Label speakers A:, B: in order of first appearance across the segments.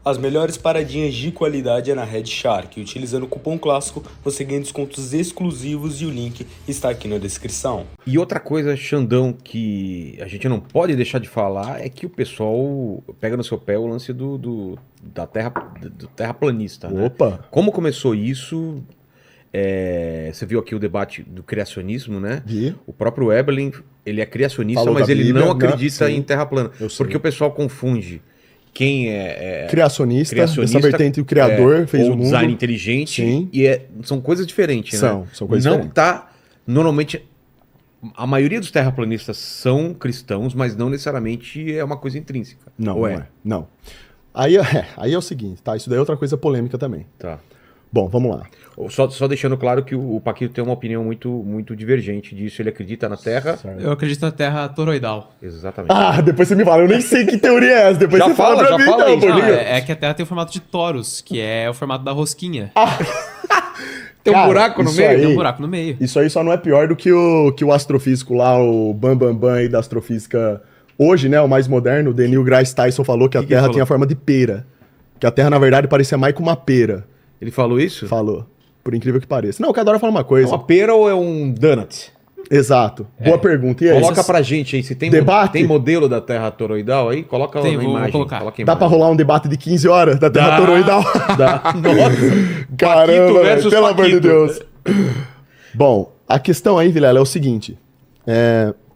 A: As melhores paradinhas de qualidade é na Red Shark. Utilizando o cupom clássico, você ganha descontos exclusivos e o link está aqui na descrição.
B: E outra coisa, Xandão, que a gente não pode deixar de falar é que o pessoal pega no seu pé o lance do terraplanista, né?
C: Opa!
B: Como começou isso? Você viu aqui o debate do criacionismo, né?
C: Vi.
B: O próprio Eberlin, ele é criacionista,
C: Falou
B: mas
C: da
B: ele
C: Bíblia,
B: não
C: né?
B: acredita
C: Sim.
B: em terra plana.
C: Eu sei.
B: Porque o pessoal confunde quem é
C: Criacionista, essa vertente, o criador fez
B: ou
C: o mundo.
B: design inteligente.
C: Sim.
B: E são coisas diferentes, né?
C: São coisas
B: não
C: diferentes.
B: tá. Normalmente, a maioria dos terraplanistas são cristãos, mas não necessariamente é uma coisa intrínseca.
C: Não,
B: Ou
C: não é. Não. Aí é o seguinte, tá? Isso daí é outra coisa polêmica também.
B: Tá.
C: Bom, vamos lá.
B: Só deixando claro que o Paquito tem uma opinião muito divergente disso. Ele acredita na Terra.
D: Eu acredito na Terra toroidal.
B: Exatamente.
C: Ah, depois você me fala. Eu nem sei que teoria é essa. Depois
B: Já
C: você fala
B: fala,
C: pra
B: já
C: mim,
B: fala
C: então,
B: aí, já.
C: Bolinho.
D: É que a Terra tem o formato de toros, que é o formato da rosquinha.
B: Tem um
C: Cara,
B: buraco no
C: isso
B: meio?
C: aí-
D: Tem um buraco no meio.
C: Isso aí só não é pior do que o astrofísico lá, o Bambambam aí da astrofísica. Hoje, né, o mais moderno, o Neil deGrasse Tyson falou que a
B: Que ele
C: Terra
B: falou?
C: tinha a forma de pera. Que a Terra, na verdade, parecia mais com uma pera.
B: Ele falou isso?
C: Falou. Por incrível que pareça. Não, cada hora fala uma
B: É
C: coisa.
B: uma pera ou é um donut?
C: Exato. Boa pergunta. E aí?
B: Coloca pra gente aí, se tem,
C: Debate?
B: tem modelo da Terra toroidal aí, coloca
D: Tem,
B: na
D: vou
B: imagem.
D: colocar.
B: Coloca a
C: Dá pra
B: imagem.
C: rolar um debate de 15 horas da Terra
B: Dá.
C: toroidal?
B: Dá. Nossa.
C: Caramba,
B: Paquito
C: velho,
B: versus
C: pelo amor de
B: Paquito.
C: Deus. Bom, a questão aí, Vilela, é o seguinte.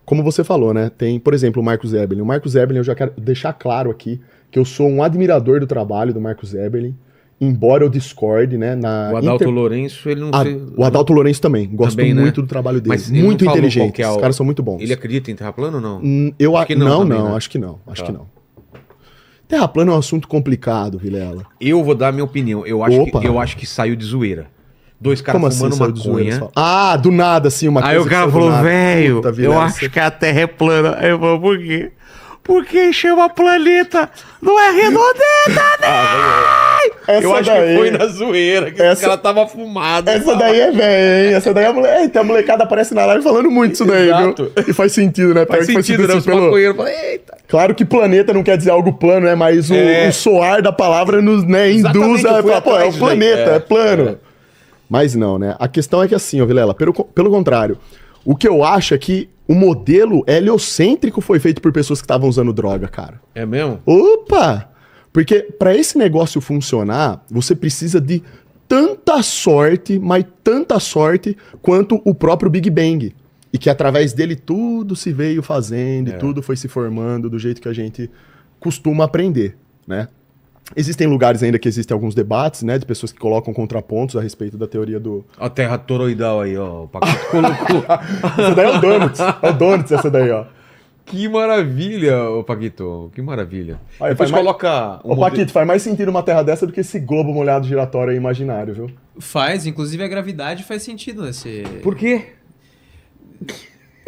C: Como você falou, né? Tem, por exemplo, o Marcus Eberlin. O Marcus Eberlin, eu já quero deixar claro aqui que eu sou um admirador do trabalho do Marcus Eberlin, embora eu discorde, né?
B: O Adalto Lourenço, ele não sei...
C: O Adalto Lourenço também. Gosto
B: Também, né?
C: muito do trabalho dele.
B: Mas ele
C: Muito
B: não falou
C: inteligente.
B: qual que é
C: Os
B: o-
C: caras são muito bons.
B: Ele acredita em terra plana ou não?
C: Eu
B: Acho que não
C: não,
B: também,
C: não,
B: né?
C: acho que não. Acho
B: Tá.
C: que não. Terra plana é um assunto complicado, Vilela.
B: Eu vou dar a minha opinião.
C: Opa.
B: Eu acho que saiu de zoeira. Dois caras
C: Como assim,
B: fumando
C: saiu de zoeira,
B: maconha.
C: você fala? Ah, do nada, assim, uma
B: Aí o
C: que
B: cara
C: saiu do
B: falou,
C: nada.
B: velho,
C: Puta,
B: eu
C: Vilela,
B: acho
C: você-
B: que a Terra é plana. Aí eu falo, por quê? Porque chama planeta, não é redondeta, né?
C: Essa
B: Eu acho
C: daí-
B: que foi na zoeira, que
C: Essa-
B: o cara tava fumado.
C: Essa daí é velha, hein? Essa daí é a mulher. Eita, a molecada aparece na live falando muito isso daí,
B: Exato.
C: viu? E faz sentido, né?
B: Faz
C: Pior que
B: sentido, né? Os
C: pelo-
B: maconheiros falam, eita.
C: Claro que planeta não quer dizer algo plano, né? Mas o soar da palavra nos, né, induz
B: Exatamente,
C: a
B: eu fui
C: falar, pô, é
B: atrás
C: o
B: disso daí.
C: planeta,
B: É,
C: é plano. Mas não, né? A questão é que assim, ó, Vilela, pelo contrário, o que eu acho é que o modelo heliocêntrico foi feito por pessoas que estavam usando droga, cara.
B: É mesmo?
C: Opa! Porque para esse negócio funcionar, você precisa de tanta sorte, mas tanta sorte quanto o próprio Big Bang. E que através dele tudo se veio fazendo e tudo foi se formando do jeito que a gente costuma aprender, né? Existem lugares ainda que existem alguns debates, né, de pessoas que colocam contrapontos a respeito da teoria do...
B: A Terra toroidal aí, ó. O Paquito colocou.
C: Essa daí é o Donuts. É o Donuts essa daí, ó.
B: Que maravilha, ô Paquito. Que maravilha.
C: Olha,
B: Depois
C: faz mais-
B: coloca...
C: Ô, Paquito, faz mais sentido uma terra dessa do que esse globo molhado giratório aí imaginário, viu?
D: Faz, inclusive a gravidade faz sentido nesse...
B: Por quê?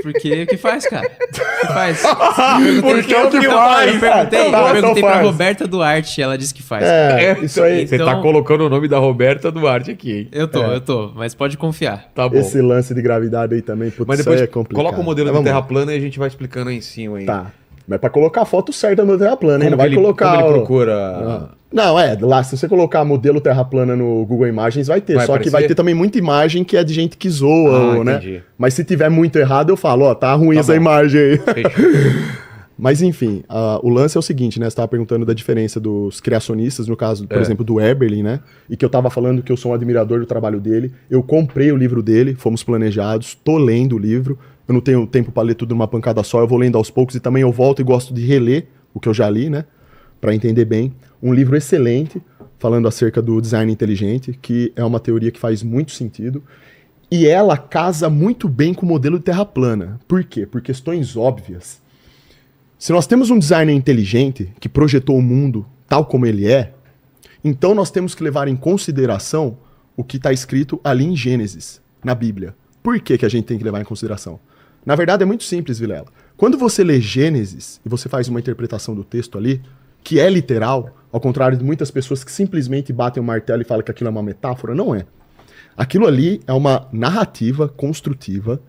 D: Porque o que faz, cara? O que faz?
C: Porque é o que
D: Eu
C: faz.
D: perguntei,
C: Tá,
D: eu
C: então
D: perguntei pra
C: faz.
D: Roberta Duarte, ela disse que faz.
C: Isso aí.
B: Você tá
D: Então-
B: colocando o nome da Roberta Duarte aqui, hein?
D: Eu tô, mas pode confiar.
B: Tá bom.
C: Esse lance de gravidade aí também, putz,
B: Mas
C: isso
B: depois
C: aí é complicado.
B: coloca o modelo
C: Mas
B: de
C: vamos
B: terra
C: lá.
B: plana e a gente vai explicando aí em cima. Aí.
C: Tá. Mas pra colocar a foto certa no terra plana, hein? Não
B: Como,
C: vai
B: que ele,
C: colocar...
B: como ele
C: o-
B: procura...
C: Não, lá, se você colocar modelo terra plana no Google Imagens, vai ter.
B: Vai
C: Só que
B: aparecer?
C: vai ter também muita imagem que é de gente que zoa, né?
B: entendi.
C: Mas se tiver muito errado, eu falo, ó, tá ruim
B: Tá
C: essa
B: bom.
C: imagem aí.
B: Fechou.
C: Mas enfim, o lance é o seguinte, né? Você tava perguntando da diferença dos criacionistas, no caso, por
B: É.
C: exemplo, do Eberlin, né? E que eu tava falando que eu sou um admirador do trabalho dele. Eu comprei o livro dele, fomos planejados, tô lendo o livro. Eu não tenho tempo para ler tudo numa pancada só, eu vou lendo aos poucos e também eu volto e gosto de reler o que eu já li, né? Para entender bem. Um livro excelente, falando acerca do design inteligente, que é uma teoria que faz muito sentido. E ela casa muito bem com o modelo de terra plana. Por quê? Por questões óbvias. Se nós temos um designer inteligente que projetou o mundo tal como ele é, então nós temos que levar em consideração o que está escrito ali em Gênesis, na Bíblia. Por que, que a gente tem que levar em consideração? Na verdade é muito simples, Vilela. Quando você lê Gênesis e você faz uma interpretação do texto ali, que é literal, ao contrário de muitas pessoas que simplesmente batem o martelo e falam que aquilo é uma metáfora, não é. Aquilo ali é uma narrativa construtiva,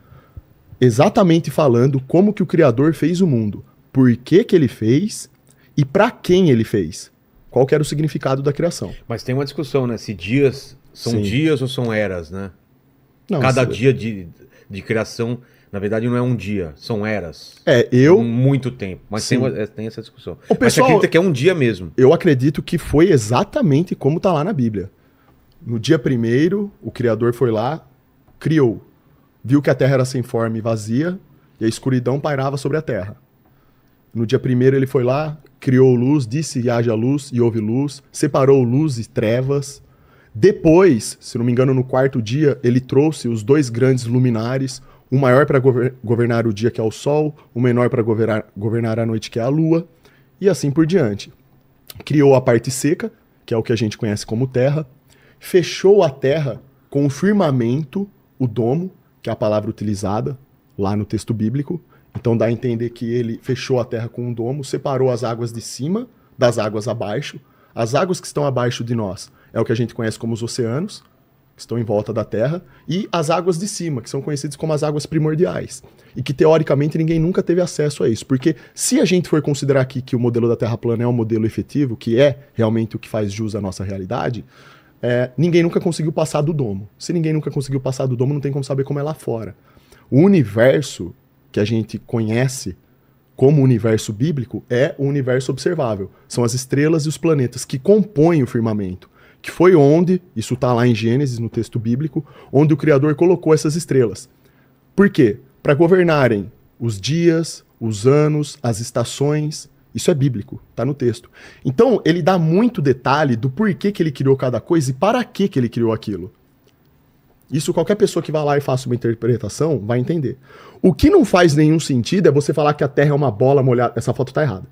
C: exatamente falando como que o Criador fez o mundo, por que que ele fez e para quem ele fez. qual que era o significado da criação.
E: Mas tem uma discussão, né? Se dias são
C: Sim.
E: dias ou são eras, né?
C: Não,
E: Cada
C: se-
E: dia de criação, na verdade, não é um dia, são eras.
C: eu,
E: Muito tempo. Mas
C: Sim.
E: tem essa discussão.
C: O
E: Mas você
C: pessoal-
E: acredita que é um dia mesmo?
C: eu acredito que foi exatamente como tá lá na Bíblia. No dia primeiro, o Criador foi lá, criou. Viu que a terra era sem forma e vazia, e a escuridão pairava sobre a terra. No dia primeiro ele foi lá, criou luz, disse e haja luz, e houve luz, separou luz e trevas. Depois, se não me engano, no quarto dia, ele trouxe os 2 grandes luminares, o maior para governar o dia, que é o sol, o menor para governar a noite, que é a lua, e assim por diante. Criou a parte seca, que é o que a gente conhece como terra, fechou a terra com o firmamento, o domo, que é a palavra utilizada lá no texto bíblico. Então dá a entender que ele fechou a terra com um domo, separou as águas de cima das águas abaixo. As águas que estão abaixo de nós é o que a gente conhece como os oceanos, que estão em volta da Terra, e as águas de cima, que são conhecidas como as águas primordiais. E que, teoricamente, ninguém nunca teve acesso a isso. Porque se a gente for considerar aqui que o modelo da Terra plana é um modelo efetivo, que é realmente o que faz jus à nossa realidade, ninguém nunca conseguiu passar do domo. Se ninguém nunca conseguiu passar do domo, não tem como saber como é lá fora. O universo que a gente conhece como universo bíblico é o universo observável. São as estrelas e os planetas que compõem o firmamento. Que foi onde, isso está lá em Gênesis, no texto bíblico, onde o Criador colocou essas estrelas. Por quê? Para governarem os dias, os anos, as estações. Isso é bíblico, está no texto. Então, ele dá muito detalhe do porquê que ele criou cada coisa e para que ele criou aquilo. Isso qualquer pessoa que vá lá e faça uma interpretação vai entender. O que não faz nenhum sentido é você falar que a Terra é uma bola molhada. Essa foto tá errada.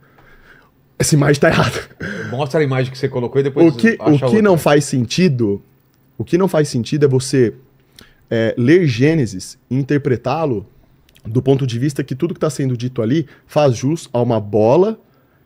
C: Essa imagem tá errada.
E: Mostra a imagem que você colocou e depois
C: O que não faz sentido, é você ler Gênesis e interpretá-lo do ponto de vista que tudo que está sendo dito ali faz jus a uma bola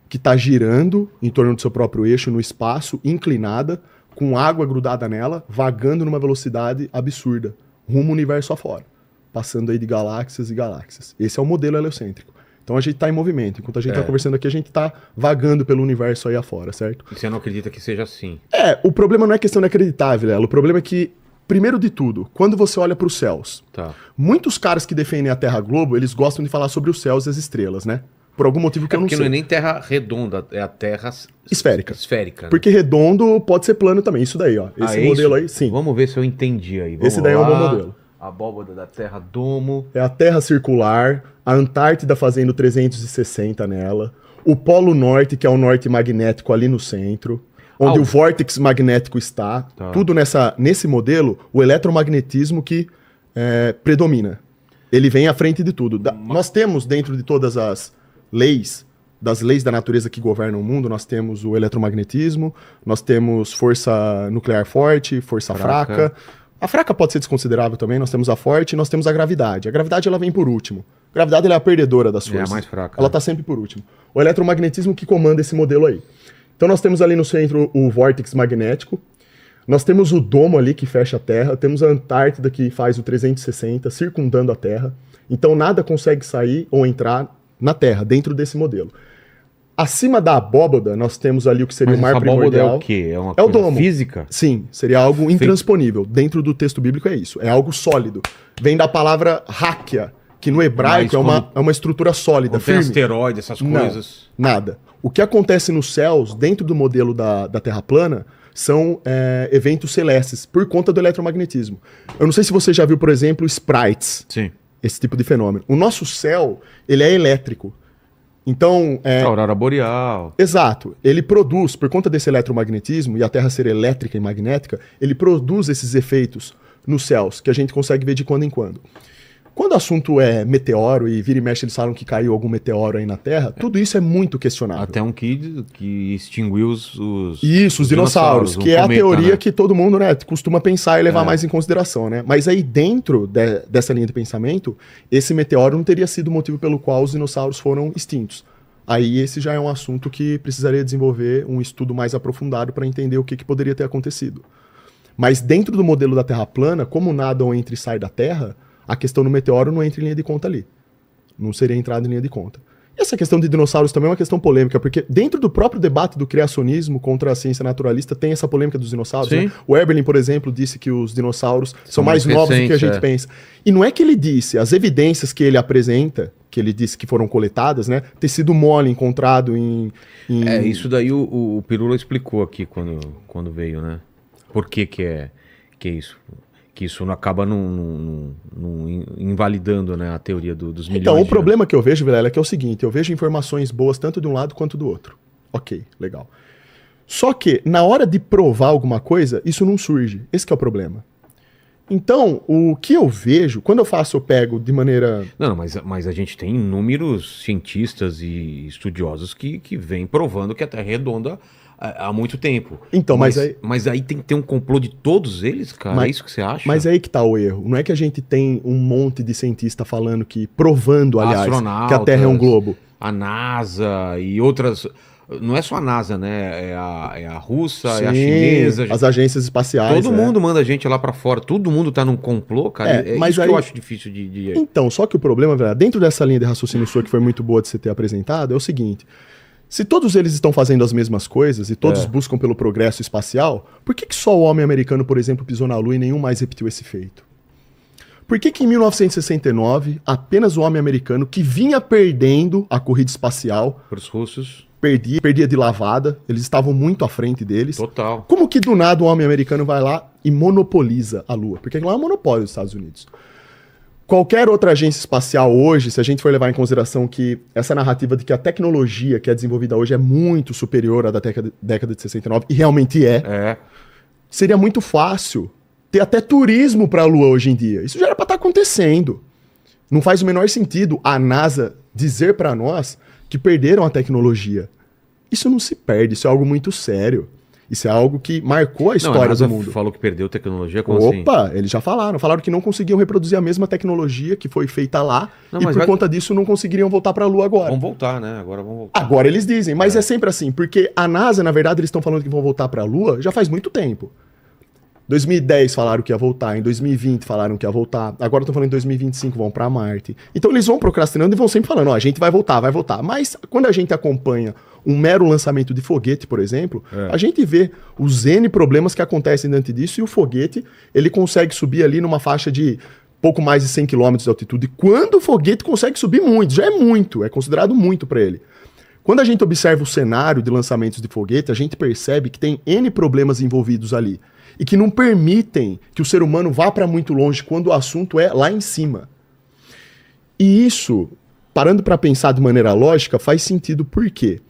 C: que está girando em torno do seu próprio eixo no espaço, inclinada, com água grudada nela, vagando numa velocidade absurda, rumo ao universo afora, passando aí de galáxias e galáxias. Esse é o modelo heliocêntrico. Então a gente está em movimento. Enquanto a gente está conversando aqui, a gente está vagando pelo universo aí afora, certo?
E: E você não acredita que seja assim?
C: O problema não é questão de acreditar, Vilela. O problema é que, primeiro de tudo, quando você olha para os céus,
E: Tá.
C: muitos caras que defendem a Terra Globo, eles gostam de falar sobre os céus e as estrelas, né? Por algum motivo que eu não
E: Porque
C: sei.
E: não é nem terra redonda, é a terra
C: Esférica.
E: esférica. Né?
C: Porque redondo pode ser plano também. Isso daí, ó. Esse
E: é
C: modelo
E: isso?
C: aí, sim.
E: Vamos ver se eu entendi aí. Vamos
C: Esse daí é um bom
E: lá.
C: modelo.
E: Abóbada da terra, domo.
C: É a Terra circular, a Antártida fazendo 360 nela, o Polo Norte, que é o norte magnético ali no centro, onde
E: Ah,
C: o vórtex magnético está.
E: Tá.
C: Tudo nesse modelo, o eletromagnetismo que predomina. Ele vem à frente de tudo. Nós temos, dentro de todas as leis, das leis da natureza que governam o mundo, nós temos o eletromagnetismo, nós temos força nuclear forte, força fraca. A fraca pode ser desconsiderável também, nós temos a forte e nós temos a gravidade. A gravidade ela vem por último. A gravidade ela é a perdedora das
E: É a
C: forças.
E: mais fraca,
C: Ela
E: né?
C: está sempre por último. O eletromagnetismo que comanda esse modelo aí. Então nós temos ali no centro o vórtex magnético, nós temos o domo ali que fecha a Terra, temos a Antártida que faz o 360, circundando a Terra. Então nada consegue sair ou entrar na Terra, dentro desse modelo. Acima da abóbada, nós temos ali o que seria
E: Mas
C: o mar
E: essa abóbada
C: primordial.
E: é o quê? É uma
C: É o
E: coisa
C: domo.
E: física?
C: Sim, seria algo intransponível. Dentro do texto bíblico é isso. É algo sólido. Vem da palavra háquia, que no hebraico
E: Mas
C: é uma estrutura sólida,
E: Não tem
C: firme.
E: asteroide, essas
C: Não,
E: coisas.
C: nada. O que acontece nos céus, dentro do modelo da Terra plana, são eventos celestes, por conta do eletromagnetismo. Eu não sei se você já viu, por exemplo, sprites,
E: Sim.
C: esse tipo de fenômeno. O nosso céu, ele é elétrico. Então,
E: A aurora boreal.
C: exato. Ele produz, por conta desse eletromagnetismo e a Terra ser elétrica e magnética, ele produz esses efeitos nos céus, que a gente consegue ver de quando em quando. Quando o assunto é meteoro e vira e mexe eles falam que caiu algum meteoro aí na Terra, tudo isso é muito questionável.
E: Até um que extinguiu os
C: Isso, os dinossauros,
E: um
C: que é a
E: cometa,
C: teoria
E: né?
C: que todo mundo, né, costuma pensar e levar mais em consideração, né? Mas aí dentro dessa linha de pensamento, esse meteoro não teria sido o motivo pelo qual os dinossauros foram extintos. Aí esse já é um assunto que precisaria desenvolver um estudo mais aprofundado para entender o que poderia ter acontecido. Mas dentro do modelo da Terra plana, como nada entra e sai da Terra, a questão do meteoro não entra em linha de conta ali. Não seria entrada em linha de conta. Essa questão de dinossauros também é uma questão polêmica, porque dentro do próprio debate do criacionismo contra a ciência naturalista tem essa polêmica dos dinossauros,
E: Sim.
C: né? O Eberlin, por exemplo, disse que os dinossauros são
E: mais
C: mais novos do que a
E: recentes,
C: gente pensa. E não é que ele disse, as evidências que ele apresenta, que ele disse que foram coletadas, né? Ter sido mole, encontrado em...
E: Isso daí o Pirula explicou aqui quando veio, né? Por que é isso? Que isso não acaba não invalidando, né, a teoria dos milhões
C: Então, o
E: de
C: problema que eu vejo, Vilela, é que é o seguinte, eu vejo informações boas tanto de um lado quanto do outro. Ok, legal. Só que, na hora de provar alguma coisa, isso não surge. Esse que é o problema. Então, o que eu vejo, quando eu pego de maneira...
E: Não, mas a gente tem inúmeros cientistas e estudiosos que vêm provando que a Terra é redonda há muito tempo.
C: Então, mas
E: aí tem que ter um complô de todos eles, cara? É isso que você acha?
C: Mas é aí que tá o erro. Não é que a gente tem um monte de cientista falando provando, aliás, que a Terra é um globo.
E: A NASA e outras... Não é só a NASA, né? É a russa,
C: Sim,
E: é a chinesa.
C: as agências espaciais.
E: Todo mundo manda a gente lá pra fora. Todo mundo tá num complô, cara.
C: Mas
E: isso
C: aí...
E: que eu acho difícil de...
C: Então, só que o problema, velho, dentro dessa linha de raciocínio sua que foi muito boa de você ter apresentado, é o seguinte... Se todos eles estão fazendo as mesmas coisas e todos buscam pelo progresso espacial, por que só o homem americano, por exemplo, pisou na Lua e nenhum mais repetiu esse feito? Por que em 1969, apenas o homem americano, que vinha perdendo a corrida espacial...
E: Para os russos...
C: Perdia de lavada, eles estavam muito à frente deles.
E: Total.
C: Como que do nada o homem americano vai lá e monopoliza a Lua? Porque lá é um monopólio dos Estados Unidos. Qualquer outra agência espacial hoje, se a gente for levar em consideração que essa narrativa de que a tecnologia que é desenvolvida hoje é muito superior à da década de 69, e realmente seria muito fácil ter até turismo para a Lua hoje em dia. Isso já era para estar acontecendo. Não faz o menor sentido a NASA dizer para nós que perderam a tecnologia. Isso não se perde, isso é algo muito sério. Isso é algo que marcou a história do mundo.
E: Falou que perdeu tecnologia, como assim?
C: Opa, eles já falaram. Falaram que não conseguiam reproduzir a mesma tecnologia que foi feita lá e por conta disso não conseguiriam voltar para a Lua agora.
E: Vamos voltar, né? Agora vamos voltar.
C: Agora eles dizem, mas é sempre assim, porque a NASA, na verdade, eles estão falando que vão voltar para a Lua já faz muito tempo. 2010 falaram que ia voltar, em 2020 falaram que ia voltar, agora estão falando em 2025 vão para Marte. Então eles vão procrastinando e vão sempre falando, ó, a gente vai voltar. Mas quando a gente acompanha um mero lançamento de foguete, por exemplo, a gente vê os N problemas que acontecem diante disso e o foguete, ele consegue subir ali numa faixa de pouco mais de 100 km de altitude. Quando o foguete consegue subir muito, já é muito, é considerado muito para ele. Quando a gente observa o cenário de lançamentos de foguete, a gente percebe que tem N problemas envolvidos ali e que não permitem que o ser humano vá para muito longe quando o assunto é lá em cima. E isso, parando para pensar de maneira lógica, faz sentido por quê?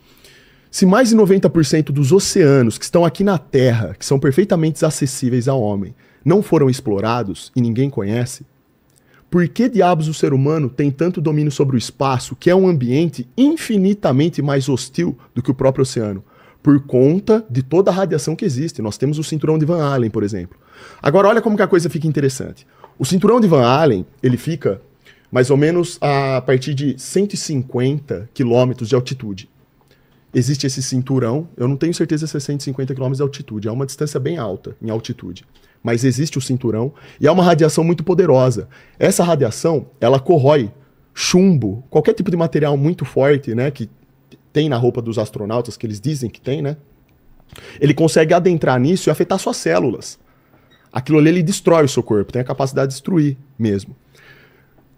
C: Se mais de 90% dos oceanos que estão aqui na Terra, que são perfeitamente acessíveis ao homem, não foram explorados e ninguém conhece, por que diabos o ser humano tem tanto domínio sobre o espaço, que é um ambiente infinitamente mais hostil do que o próprio oceano? Por conta de toda a radiação que existe. Nós temos o cinturão de Van Allen, por exemplo. Agora, olha como que a coisa fica interessante. O cinturão de Van Allen, ele fica mais ou menos a partir de 150 quilômetros de altitude. Existe esse cinturão, eu não tenho certeza se é 150 km de altitude, é uma distância bem alta em altitude. Mas existe o cinturão e é uma radiação muito poderosa. Essa radiação, ela corrói chumbo, qualquer tipo de material muito forte, né, que tem na roupa dos astronautas, que eles dizem que tem, né? Ele consegue adentrar nisso e afetar suas células. Aquilo ali, ele destrói o seu corpo, tem a capacidade de destruir mesmo.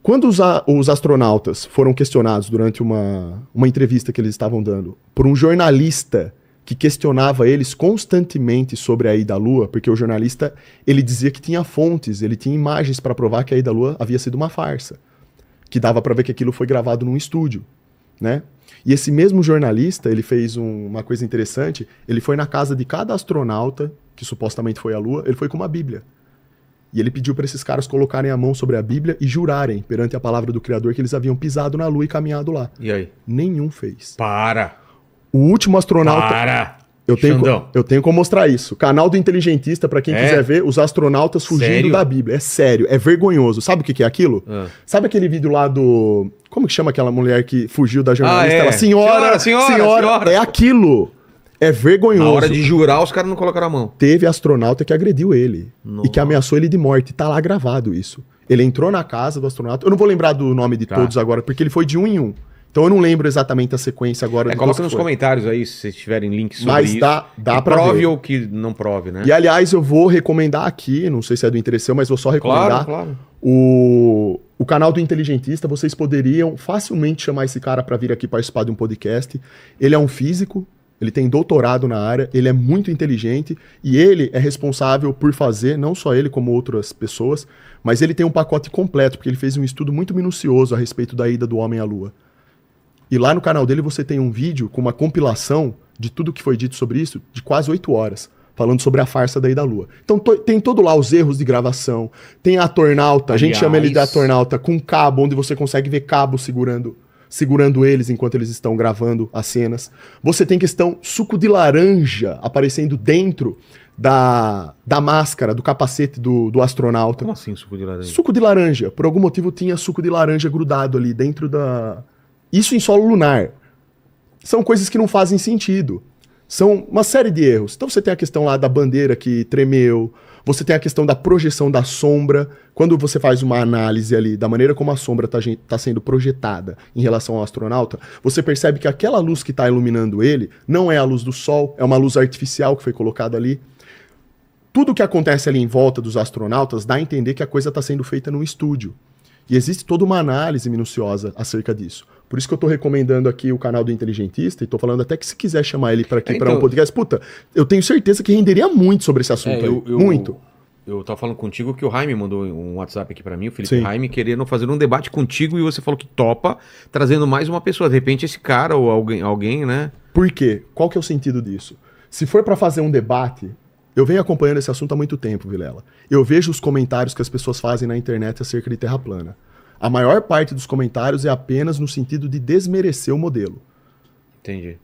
C: Quando os astronautas foram questionados durante uma entrevista que eles estavam dando por um jornalista que questionava eles constantemente sobre a ida à Lua, porque o jornalista, ele dizia que tinha fontes, ele tinha imagens para provar que a ida à Lua havia sido uma farsa, que dava para ver que aquilo foi gravado num estúdio, né? E esse mesmo jornalista, ele fez uma coisa interessante, ele foi na casa de cada astronauta que supostamente foi à Lua, ele foi com uma Bíblia. E ele pediu para esses caras colocarem a mão sobre a Bíblia e jurarem perante a palavra do Criador que eles haviam pisado na Lua e caminhado lá.
E: E aí?
C: Nenhum fez.
E: Para!
C: O último astronauta...
E: Para!
C: Eu tenho como mostrar isso. Canal do Inteligentista, para quem quiser ver, os astronautas fugindo
E: Sério?
C: da Bíblia. É sério, é vergonhoso. Sabe o que é aquilo? Sabe aquele vídeo lá do... Como que chama aquela mulher que fugiu da jornalista? Ela, senhora! É aquilo. É vergonhoso.
E: Na hora de jurar, os caras não colocaram a mão.
C: Teve astronauta que agrediu ele.
E: Nossa.
C: E que ameaçou ele de morte. Tá lá gravado isso. Ele entrou na casa do astronauta. Eu não vou lembrar do nome de todos agora, porque ele foi de um em um. Então eu não lembro exatamente a sequência agora.
E: Coloca nos comentários aí, se vocês tiverem links sobre
C: Mas
E: isso.
C: dá
E: que
C: pra
E: prove
C: ver.
E: ou que não prove, né?
C: E aliás, eu vou recomendar aqui, não sei se é do interesse seu, mas vou só recomendar.
E: Claro.
C: O canal do Inteligentista. Vocês poderiam facilmente chamar esse cara para vir aqui participar de um podcast. Ele é um físico, ele tem doutorado na área, ele é muito inteligente e ele é responsável por fazer, não só ele como outras pessoas, mas ele tem um pacote completo, porque ele fez um estudo muito minucioso a respeito da ida do homem à Lua. E lá no canal dele você tem um vídeo com uma compilação de tudo que foi dito sobre isso, de quase 8 horas, falando sobre a farsa da ida à Lua. Então tem todo lá os erros de gravação, tem a tornauta, a gente chama ele de tornauta, com cabo, onde você consegue ver cabo segurando eles enquanto eles estão gravando as cenas. Você tem questão suco de laranja aparecendo dentro da máscara, do capacete do astronauta.
E: Como assim suco de laranja?
C: Suco de laranja. Por algum motivo tinha suco de laranja grudado ali dentro da... Isso em solo lunar. São coisas que não fazem sentido. São uma série de erros. Então você tem a questão lá da bandeira que tremeu, você tem a questão da projeção da sombra. Quando você faz uma análise ali da maneira como a sombra está sendo projetada em relação ao astronauta, você percebe que aquela luz que está iluminando ele não é a luz do sol, é uma luz artificial que foi colocada ali. Tudo que acontece ali em volta dos astronautas dá a entender que a coisa está sendo feita num estúdio. E existe toda uma análise minuciosa acerca disso. Por isso que eu tô recomendando aqui o canal do Inteligentista e tô falando até que se quiser chamar ele para aqui para um podcast, puta, eu tenho certeza que renderia muito sobre esse assunto aí. Muito.
E: Eu tava falando contigo que o Jaime mandou um WhatsApp aqui para mim, o Felipe Jaime, querendo fazer um debate contigo e você falou que topa, trazendo mais uma pessoa. De repente esse cara ou alguém, né?
C: Por quê? Qual que é o sentido disso? Se for para fazer um debate, eu venho acompanhando esse assunto há muito tempo, Vilela. Eu vejo os comentários que as pessoas fazem na internet acerca de Terra plana. A maior parte dos comentários é apenas no sentido de desmerecer o modelo.
E: Entendi.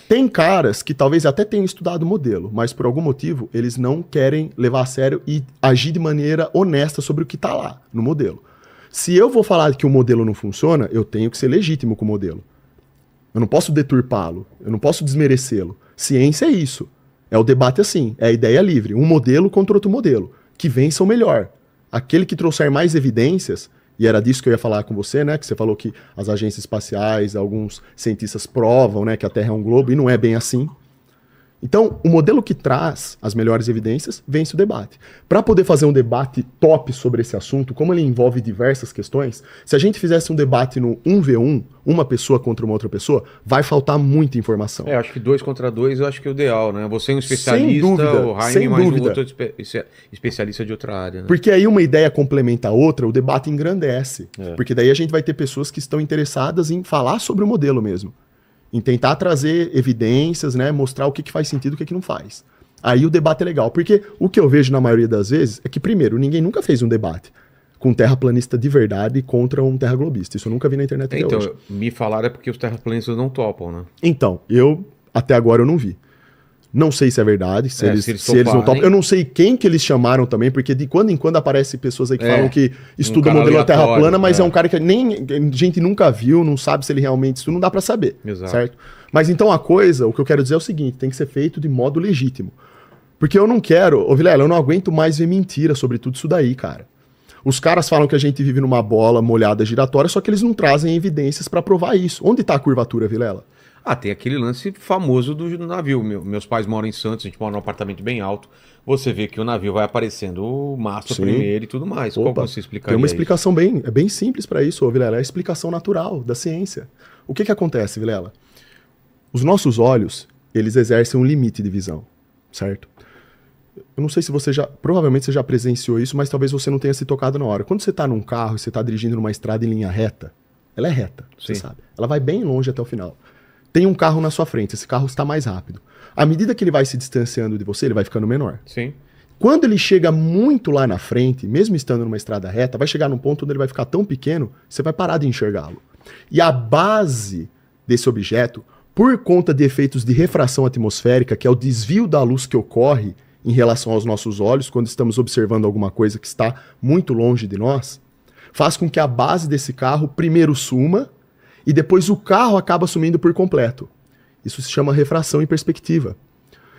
C: Tem caras que talvez até tenham estudado o modelo, mas por algum motivo eles não querem levar a sério e agir de maneira honesta sobre o que está lá no modelo. Se eu vou falar que o modelo não funciona, eu tenho que ser legítimo com o modelo. Eu não posso deturpá-lo, eu não posso desmerecê-lo. Ciência é isso. É o debate assim, é a ideia livre. Um modelo contra outro modelo. Que vença o melhor. Aquele que trouxer mais evidências, e era disso que eu ia falar com você, né? Que você falou que as agências espaciais, alguns cientistas provam, né, que a Terra é um globo, e não é bem assim. Então, o modelo que traz as melhores evidências vence o debate. Para poder fazer um debate top sobre esse assunto, como ele envolve diversas questões, se a gente fizesse um debate no 1v1, uma pessoa contra uma outra pessoa, vai faltar muita informação.
E: Eu acho que 2 contra 2 eu acho que é o ideal, né? Você é um especialista,
C: dúvida,
E: o Jaime
C: sem
E: mais um
C: dúvida.
E: outro especialista de outra área, né?
C: Porque aí uma ideia complementa a outra, o debate engrandece. Porque daí a gente vai ter pessoas que estão interessadas em falar sobre o modelo mesmo. Em tentar trazer evidências, né, mostrar o que faz sentido e o que não faz. Aí o debate é legal, porque o que eu vejo na maioria das vezes é que, primeiro, ninguém nunca fez um debate com um terraplanista de verdade contra um terraglobista. Isso eu nunca vi na internet até hoje.
E: Então, me falaram é porque os terraplanistas não topam, né?
C: Então, até agora eu não vi. Não sei se é verdade, se eles não topam. Eu não sei quem que eles chamaram também, porque de quando em quando aparecem pessoas aí que falam que estuda o modelo da Terra plana, mas é um cara que nem gente nunca viu, não sabe se ele realmente estuda, não dá pra saber.
E: Exato.
C: Certo? Mas então o que eu quero dizer é o seguinte, tem que ser feito de modo legítimo. Porque eu não quero, Vilela, eu não aguento mais ver mentira sobre tudo isso daí, cara. Os caras falam que a gente vive numa bola molhada giratória, só que eles não trazem evidências pra provar isso. Onde tá a curvatura, Vilela?
E: Tem aquele lance famoso do navio. Meus pais moram em Santos, a gente mora num apartamento bem alto. Você vê que o navio vai aparecendo o mastro primeiro e tudo mais.
C: Opa,
E: como você explicaria
C: tem uma
E: isso?
C: explicação bem simples para isso, Vilela. É a explicação natural da ciência. O que acontece, Vilela? Os nossos olhos, eles exercem um limite de visão, certo? Eu não sei se provavelmente você já presenciou isso, mas talvez você não tenha se tocado na hora. Quando você está num carro e você está dirigindo numa estrada em linha reta, ela é reta, você sabe. Ela vai bem longe até o final. Tem um carro na sua frente, esse carro está mais rápido. À medida que ele vai se distanciando de você, ele vai ficando menor.
E: Sim.
C: Quando ele chega muito lá na frente, mesmo estando numa estrada reta, vai chegar num ponto onde ele vai ficar tão pequeno, você vai parar de enxergá-lo. E a base desse objeto, por conta de efeitos de refração atmosférica, que é o desvio da luz que ocorre em relação aos nossos olhos, quando estamos observando alguma coisa que está muito longe de nós, faz com que a base desse carro primeiro suma, e depois o carro acaba sumindo por completo. Isso se chama refração em perspectiva.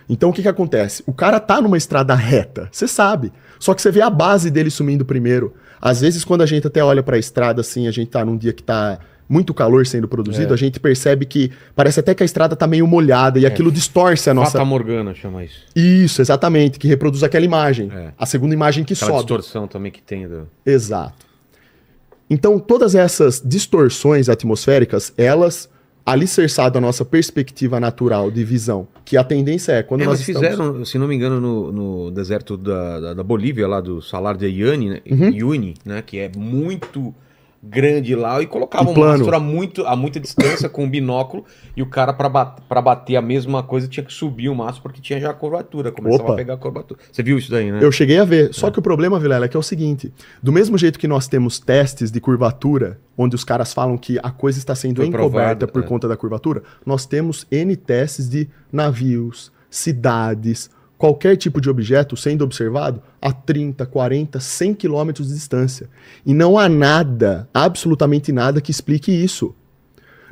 C: Então o que acontece? O cara tá numa estrada reta, você sabe, só que você vê a base dele sumindo primeiro. Às vezes quando a gente até olha para a estrada assim, a gente tá num dia que tá muito calor sendo produzido, a gente percebe que parece até que a estrada tá meio molhada e aquilo distorce a nossa...
E: Fata Morgana chama isso.
C: Isso, exatamente, que reproduz aquela imagem. A segunda imagem que
E: Aquela
C: sobe.
E: distorção também que tem.
C: Exato. Então, todas essas distorções atmosféricas, elas alicerçado a nossa perspectiva natural de visão, que a tendência é quando nós
E: Mas fizeram, se não me engano, no deserto da Bolívia, lá do Salar de Uyuni, né? Uyuni, né? Que é muito grande lá, e colocavam um mastro a muita distância com um binóculo, e o cara, para bater a mesma coisa, tinha que subir o mastro, porque tinha já a curvatura, começava a pegar a curvatura. Você viu isso daí, né?
C: Eu cheguei a ver, só que o problema, Vilela, é que é o seguinte, do mesmo jeito que nós temos testes de curvatura, onde os caras falam que a coisa está sendo encoberta por conta da curvatura, nós temos N testes de navios, cidades, qualquer tipo de objeto sendo observado a 30, 40, 100 quilômetros de distância. E não há nada, absolutamente nada, que explique isso.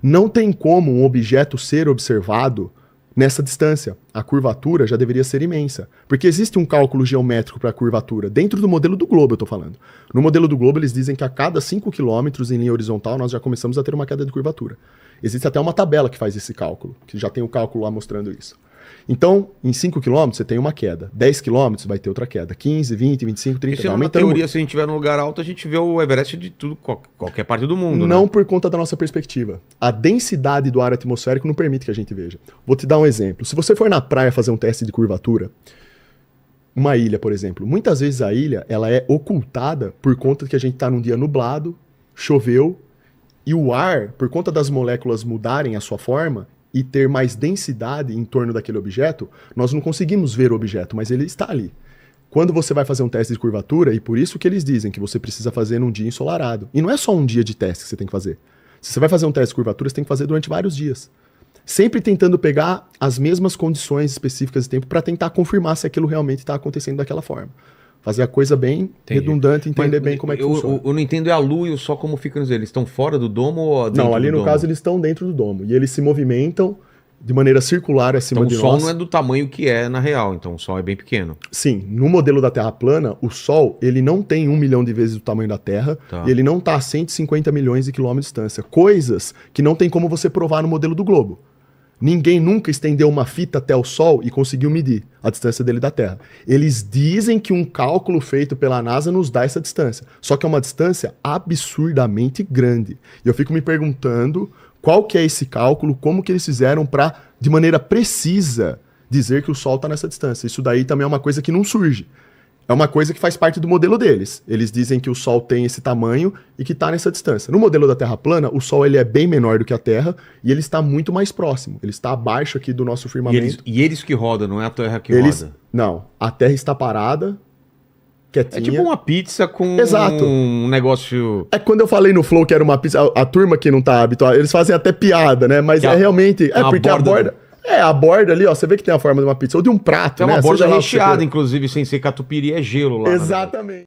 C: Não tem como um objeto ser observado nessa distância. A curvatura já deveria ser imensa. Porque existe um cálculo geométrico para a curvatura, dentro do modelo do globo eu estou falando. No modelo do globo eles dizem que a cada 5 quilômetros em linha horizontal nós já começamos a ter uma queda de curvatura. Existe até uma tabela que faz esse cálculo, que já tem o cálculo lá mostrando isso. Então, em 5 km você tem uma queda. 10 km vai ter outra queda. 15, 20, 25, 30,
E: Isso é uma teoria, se a gente estiver num lugar alto, a gente vê o Everest de tudo, qualquer parte do mundo,
C: Não
E: né?
C: por conta da nossa perspectiva. A densidade do ar atmosférico não permite que a gente veja. Vou te dar um exemplo. Se você for na praia fazer um teste de curvatura, uma ilha, por exemplo, muitas vezes a ilha ela é ocultada por conta que a gente está num dia nublado, choveu, e o ar, por conta das moléculas mudarem a sua forma e ter mais densidade em torno daquele objeto, nós não conseguimos ver o objeto, mas ele está ali. Quando você vai fazer um teste de curvatura, e por isso que eles dizem que você precisa fazer num dia ensolarado. E não é só um dia de teste que você tem que fazer. Se você vai fazer um teste de curvatura, você tem que fazer durante vários dias. Sempre tentando pegar as mesmas condições específicas de tempo para tentar confirmar se aquilo realmente está acontecendo daquela forma. Fazer a coisa bem redundante, entender bem como é que funciona.
E: Eu não entendo é a Lua e o Sol como ficam eles estão fora do domo ou dentro
C: Não, ali
E: do
C: no
E: domo?
C: caso eles estão dentro do domo. E eles se movimentam de maneira circular acima
E: Então
C: de
E: o Sol
C: nós.
E: não é do tamanho que é na real, então o Sol é bem pequeno.
C: Sim, no modelo da Terra plana, o Sol ele não tem 1 milhão de vezes o tamanho da Terra e ele não está a 150 milhões de quilômetros de distância. Coisas que não tem como você provar no modelo do globo. Ninguém nunca estendeu uma fita até o Sol e conseguiu medir a distância dele da Terra. Eles dizem que um cálculo feito pela NASA nos dá essa distância. Só que é uma distância absurdamente grande. E eu fico me perguntando qual que é esse cálculo, como que eles fizeram para, de maneira precisa, dizer que o Sol está nessa distância. Isso daí também é uma coisa que não surge. É uma coisa que faz parte do modelo deles. Eles dizem que o Sol tem esse tamanho e que está nessa distância. No modelo da Terra plana, o Sol ele é bem menor do que a Terra e ele está muito mais próximo. Ele está abaixo aqui do nosso firmamento.
E: E eles que rodam, não é a Terra que roda?
C: Não, a Terra está parada, quietinha.
E: É tipo uma pizza com
C: Exato.
E: um negócio...
C: É quando eu falei no Flow que era uma pizza, a turma que não tá habituada, eles fazem até piada, né? Mas é realmente... É porque a borda... a borda ali, ó, você vê que tem a forma de uma pizza, ou de um prato,
E: É
C: né?
E: uma borda
C: Seja lá o que
E: recheada,
C: você
E: inclusive, sem ser catupiry, é gelo lá.
C: Exatamente.